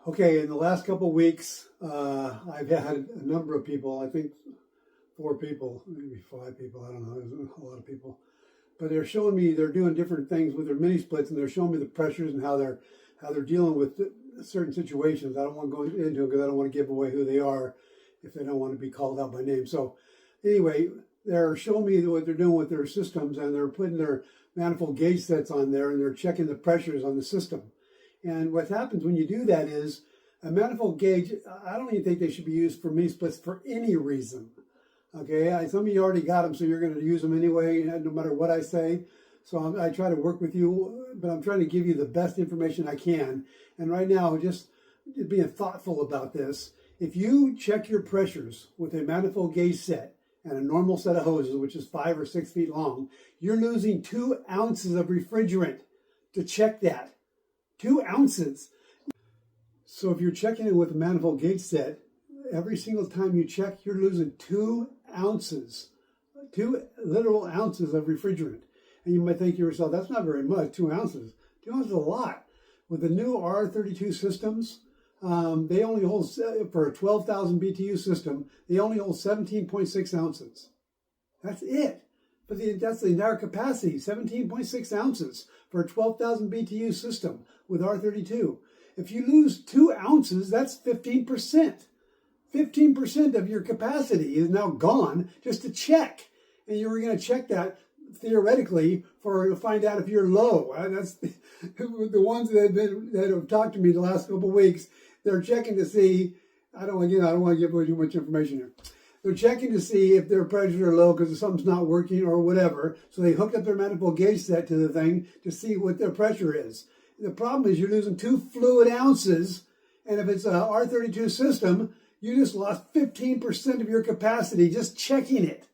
Okay, in the last couple of weeks, I've had a number of people, I think 4 people, maybe 5 people, I don't know, there's a lot of people. But they're showing me they're doing different things with their mini splits, and they're showing me the pressures and how they're dealing with certain situations. I don't want to go into it because I don't want to give away who they are if they don't want to be called out by name. So anyway, they're showing me what they're doing with their systems, and they're putting their manifold gauge sets on there, and they're checking the pressures on the system. And what happens when you do that is a manifold gauge, I don't even think they should be used for mini splits for any reason. Okay, some of you already got them, so you're going to use them anyway, no matter what I say. So I try to work with you, but I'm trying to give you the best information I can. And right now, just being thoughtful about this, if you check your pressures with a manifold gauge set and a normal set of hoses, which is 5 or 6 feet long, you're losing 2 ounces of refrigerant to check that. 2 ounces. So if you're checking it with a manifold gauge set, every single time you check, you're losing 2 ounces, 2 literal ounces of refrigerant. And you might think to yourself, that's not very much, 2 ounces. 2 ounces is a lot. With the new R32 systems, they only hold, for a 12,000 BTU system, they only hold 17.6 ounces. That's it. But that's the entire capacity, 17.6 ounces for a 12,000 BTU system with R32. If you lose 2 ounces, that's 15%. 15% of your capacity is now gone just to check. And you were going to check that theoretically to find out if you're low. That's the ones that have talked to me the last couple of weeks. They're checking to see, I don't want to give away too much information here. They're checking to see if their pressures are low because something's not working or whatever. So they hook up their manifold gauge set to the thing to see what their pressure is. The problem is you're losing 2 fluid ounces. And if it's a R32 system, you just lost 15% of your capacity just checking it.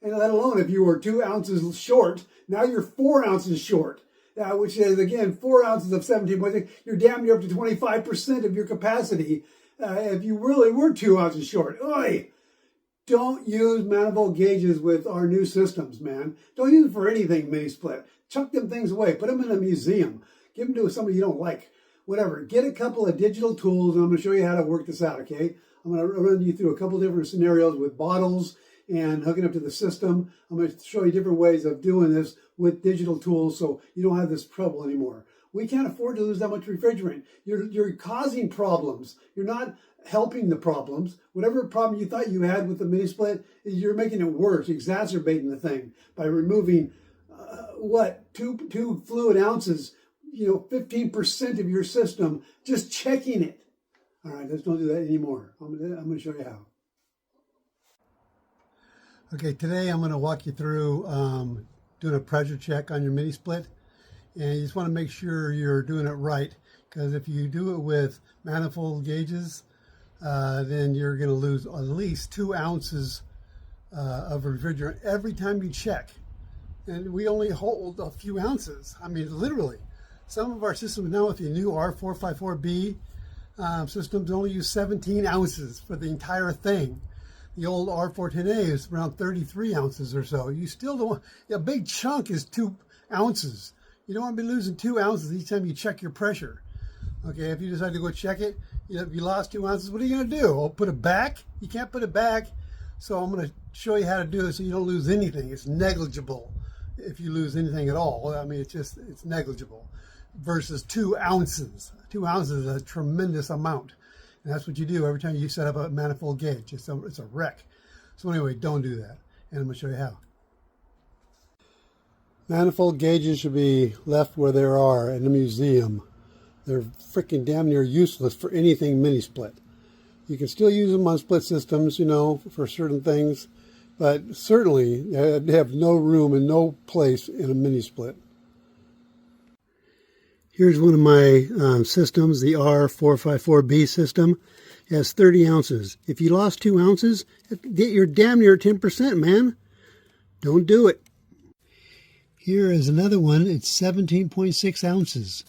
And let alone if you were 2 ounces short, now you're 4 ounces short. Which is, again, 4 ounces of 17.6. You're damn near up to 25% of your capacity if you really were 2 ounces short. Oy! Don't use manifold gauges with our new systems, man. Don't use them for anything mini split. Chuck them things away. Put them in a museum. Give them to somebody you don't like. Whatever. Get a couple of digital tools, and I'm going to show you how to work this out, okay? I'm going to run you through a couple different scenarios with bottles and hooking up to the system. I'm going to show you different ways of doing this with digital tools so you don't have this trouble anymore. We can't afford to lose that much refrigerant. You're causing problems. You're not helping the problems. Whatever problem you thought you had with the mini split, you're making it worse, exacerbating the thing by removing, 2 fluid ounces, 15% of your system, just checking it. All right, let's don't do that anymore. I'm going to show you how. Okay, today I'm going to walk you through doing a pressure check on your mini split. And you just want to make sure you're doing it right, because if you do it with manifold gauges, then you're going to lose at least 2 ounces of refrigerant every time you check. And we only hold a few ounces. I mean, literally. Some of our systems now with the new R454B systems only use 17 ounces for the entire thing. The old R410A is around 33 ounces or so. You still don't want, a big chunk is 2 ounces. You don't want to be losing 2 ounces each time you check your pressure. Okay, if you decide to go check it, if you lost 2 ounces, what are you going to do? Oh, put it back? You can't put it back. So I'm going to show you how to do it so you don't lose anything. It's negligible if you lose anything at all. I mean, it's negligible versus 2 ounces. 2 ounces is a tremendous amount. And that's what you do every time you set up a manifold gauge. It's a wreck. So anyway, don't do that. And I'm going to show you how. Manifold gauges should be left where they are in a museum. They're freaking damn near useless for anything mini split. You can still use them on split systems, for certain things, but certainly they have no room and no place in a mini split. Here's one of my systems, the R454B system. It has 30 ounces. If you lost 2 ounces, you're damn near 10%, man. Don't do it. Here is another one. It's 17.6 ounces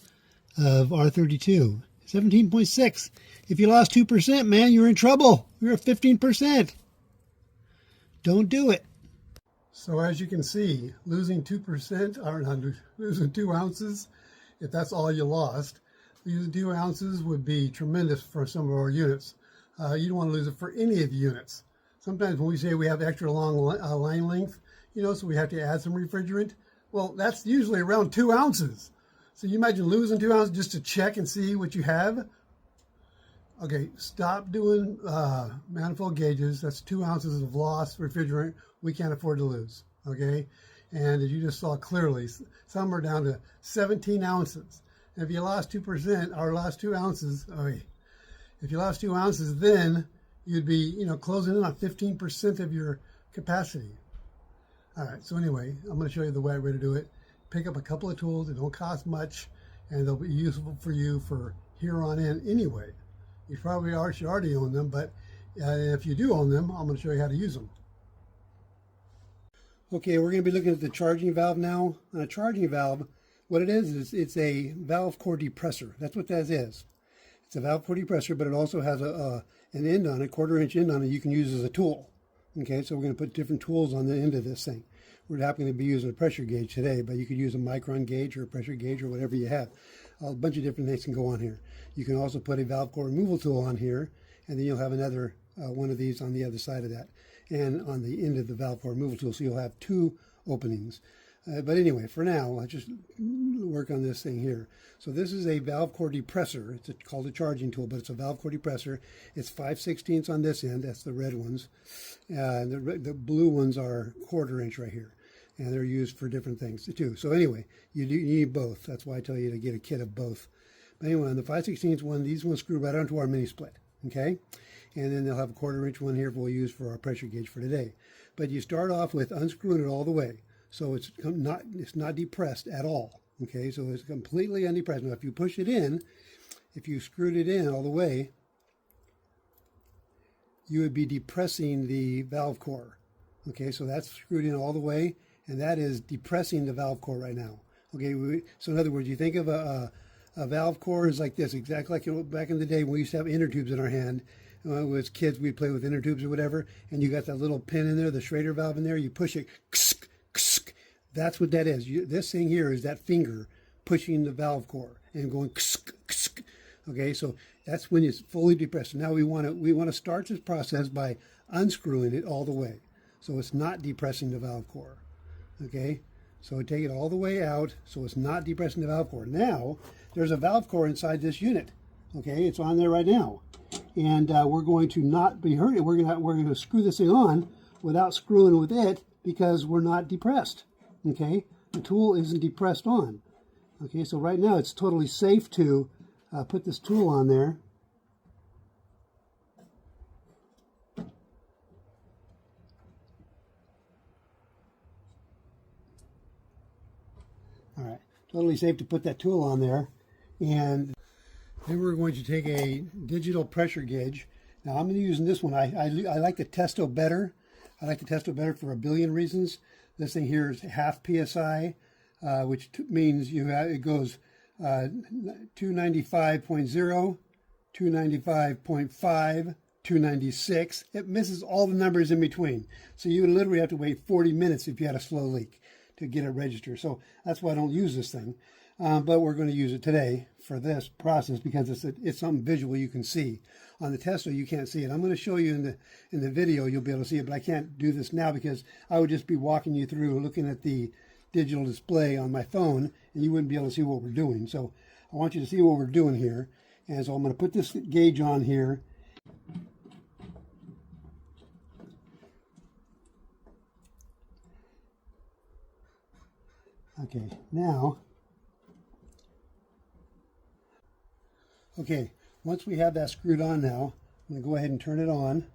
of R32. 17.6. If you lost 2%, man, you're in trouble. You're at 15%. Don't do it. So as you can see, losing 2%, or not losing 2 ounces, if that's all you lost, Using 2 ounces would be tremendous for some of our units. You don't want to lose it for any of the units. Sometimes when we say we have extra long line length, so we have to add some refrigerant. Well, that's usually around 2 ounces. So you imagine losing 2 ounces just to check and see what you have. Okay, stop doing manifold gauges. That's 2 ounces of lost refrigerant we can't afford to lose. Okay, and as you just saw clearly, some are down to 17 ounces. And if you lost 2%, or lost 2 ounces, if you lost 2 ounces, then you'd be, closing in on 15% of your capacity. All right, so anyway, I'm going to show you the right way to do it. Pick up a couple of tools. They don't cost much, and they'll be useful for you for here on in anyway. You probably should already own them, but if you do own them, I'm going to show you how to use them. Okay, we're going to be looking at the charging valve now. On a charging valve, what it is it's a valve core depressor. That's what that is. It's a valve core depressor, but it also has an end on it, 1/4 inch end on it you can use as a tool. Okay, so we're going to put different tools on the end of this thing. We're happy to be using a pressure gauge today, but you could use a micron gauge or a pressure gauge or whatever you have. A bunch of different things can go on here. You can also put a valve core removal tool on here, and then you'll have another one of these on the other side of that, and on the end of the valve core removal tool, so you'll have 2 openings. But anyway, for now, let's just work on this thing here. So this is a valve core depressor. It's called a charging tool, but it's a valve core depressor. It's 5/16 on this end. That's the red ones. The blue ones are 1/4 inch right here. And they're used for different things too. So anyway, you need both. That's why I tell you to get a kit of both. But anyway, on the 5/16 one, these ones screw right onto our mini split. Okay? And then they'll have a 1/4 inch one here we'll use for our pressure gauge for today. But you start off with unscrewing it all the way. So it's not depressed at all. Okay, so it's completely undepressed. Now if you push it in, if you screwed it in all the way, you would be depressing the valve core. Okay, so that's screwed in all the way, and that is depressing the valve core right now. Okay, so in other words, you think of a valve core is like this, exactly like back in the day when we used to have inner tubes in our hand. As kids, we'd play with inner tubes or whatever, and you got that little pin in there, the Schrader valve in there, you push it, that's what that is. This thing here is that finger pushing the valve core and going okay, so that's when it's fully depressed. Now we want to start this process by unscrewing it all the way, so it's not depressing the valve core. Okay, so take it all the way out so it's not depressing the valve core. Now there's a valve core inside this unit. Okay, it's on there right now, and we're going to not be hurting. We're going to screw this thing on without screwing with it because we're not depressed. Okay, the tool isn't depressed on. Okay, so right now it's totally safe to put this tool on there. All right, totally safe to put that tool on there. And then we're going to take a digital pressure gauge. Now I'm going to use this one. I like the Testo better. I like the Testo better for a billion reasons. This thing here is half PSI, which means it goes 295.0, 295.5, 296. It misses all the numbers in between. So you would literally have to wait 40 minutes if you had a slow leak to get it registered. So that's why I don't use this thing. But we're going to use it today for this process because it's something visual you can see. On the Testo, you can't see it. I'm going to show you in the video. You'll be able to see it, but I can't do this now because I would just be walking you through looking at the digital display on my phone, and you wouldn't be able to see what we're doing. So I want you to see what we're doing here. And so I'm going to put this gauge on here. Okay, now, okay, once we have that screwed on now, I'm going to go ahead and turn it on.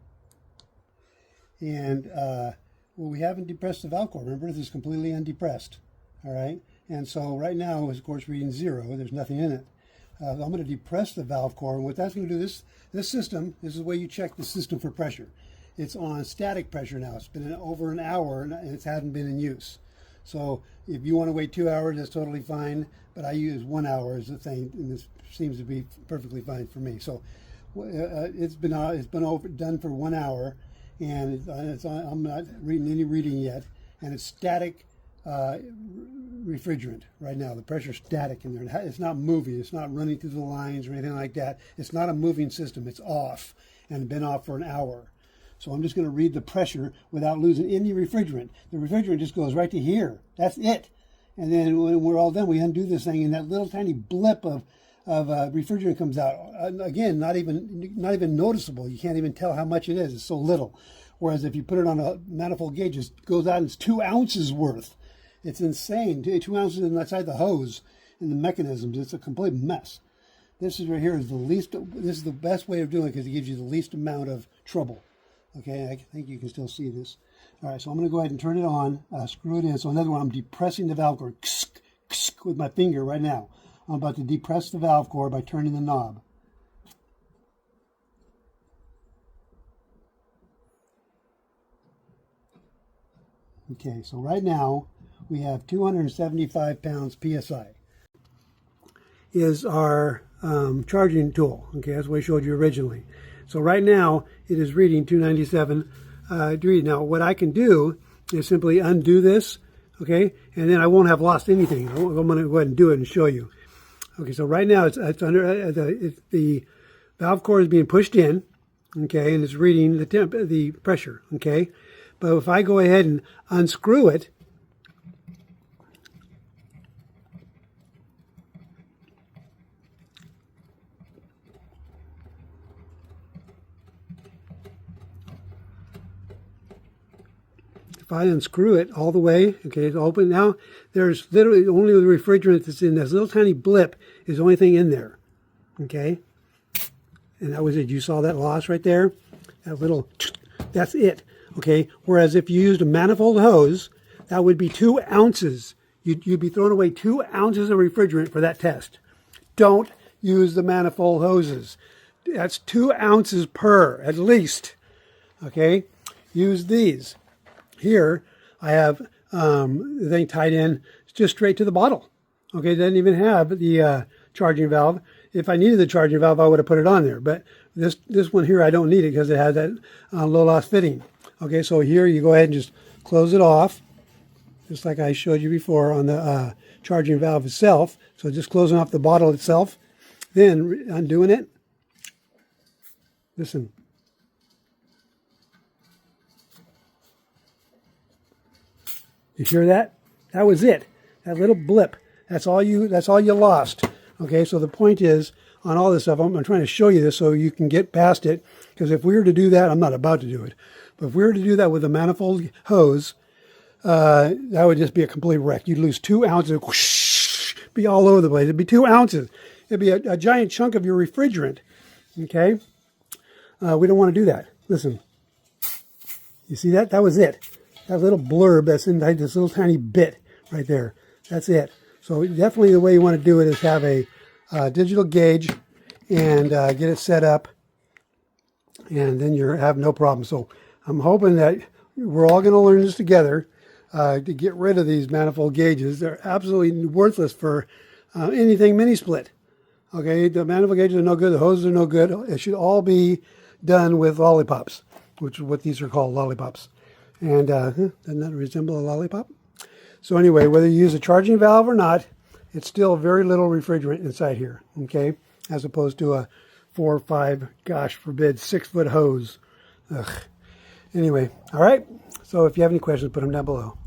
And, well, we haven't depressed the valve core. Remember, this is completely undepressed. All right, and so right now, of course, reading 0. There's nothing in it. I'm going to depress the valve core, and what that's going to do, this system, this is the way you check the system for pressure. It's on static pressure now. It's been over an hour, and it hasn't been in use. So if you want to wait 2 hours, that's totally fine. But I use 1 hour as a thing, and this seems to be perfectly fine for me. So it's been done for 1 hour, and I'm not reading any reading yet. And it's static refrigerant right now. The pressure's static in there. It's not moving. It's not running through the lines or anything like that. It's not a moving system. It's off and been off for an hour. So I'm just going to read the pressure without losing any refrigerant. The refrigerant just goes right to here. That's it. And then when we're all done, we undo this thing, and that little tiny blip of refrigerant comes out. Again, not even noticeable. You can't even tell how much it is. It's so little. Whereas if you put it on a manifold gauge, it goes out and it's 2 ounces worth. It's insane. 2 ounces inside the hose and the mechanisms. It's a complete mess. This is right here is the least. This is the best way of doing it because it gives you the least amount of trouble. Okay, I think you can still see this. All right, so I'm going to go ahead and turn it on, screw it in. So another one, I'm depressing the valve cord with my finger right now. I'm about to depress the valve cord by turning the knob. Okay, so right now we have 275 pounds PSI is our charging tool. Okay, that's what I showed you originally. So right now it is reading 297 degrees. Now what I can do is simply undo this, okay, and then I won't have lost anything. I'm going to go ahead and do it and show you. Okay, so right now it's under the valve cord is being pushed in, okay, and it's reading the pressure, okay. But if I go ahead and unscrew it, if I unscrew it all the way, okay, it's open now, there's literally only the refrigerant that's in this little tiny blip is the only thing in there, okay? And that was it. You saw that loss right there? That little, that's it, okay? Whereas if you used a manifold hose, that would be 2 ounces. You'd be throwing away 2 ounces of refrigerant for that test. Don't use the manifold hoses. That's 2 ounces per, at least, okay? Use these. Here, I have the thing tied in just straight to the bottle. Okay, it doesn't even have the charging valve. If I needed the charging valve, I would have put it on there. But this one here, I don't need it because it has that low loss fitting. Okay, so here you go ahead and just close it off, just like I showed you before on the charging valve itself. So just closing off the bottle itself, then undoing it. Listen. You hear that? That was it. That little blip. That's all you lost. Okay, so the point is, on all this stuff, I'm trying to show you this so you can get past it. Because if we were to do that, I'm not about to do it, but if we were to do that with a manifold hose, that would just be a complete wreck. You'd lose 2 ounces, whoosh, be all over the place. It'd be 2 ounces. It'd be a giant chunk of your refrigerant. Okay? We don't want to do that. Listen. You see that? That was it. That little blurb that's inside this little tiny bit right there. That's it. So definitely the way you want to do it is have a digital gauge and get it set up, and then you have no problem. So I'm hoping that we're all going to learn this together to get rid of these manifold gauges. They're absolutely worthless for anything mini split. Okay, the manifold gauges are no good. The hoses are no good. It should all be done with lollipops, which is what these are called, lollipops. And doesn't that resemble a lollipop? So anyway, whether you use a charging valve or not, it's still very little refrigerant inside here, okay? As opposed to a 4 or 5, gosh forbid, 6-foot hose. Ugh. Anyway, all right. So if you have any questions, put them down below.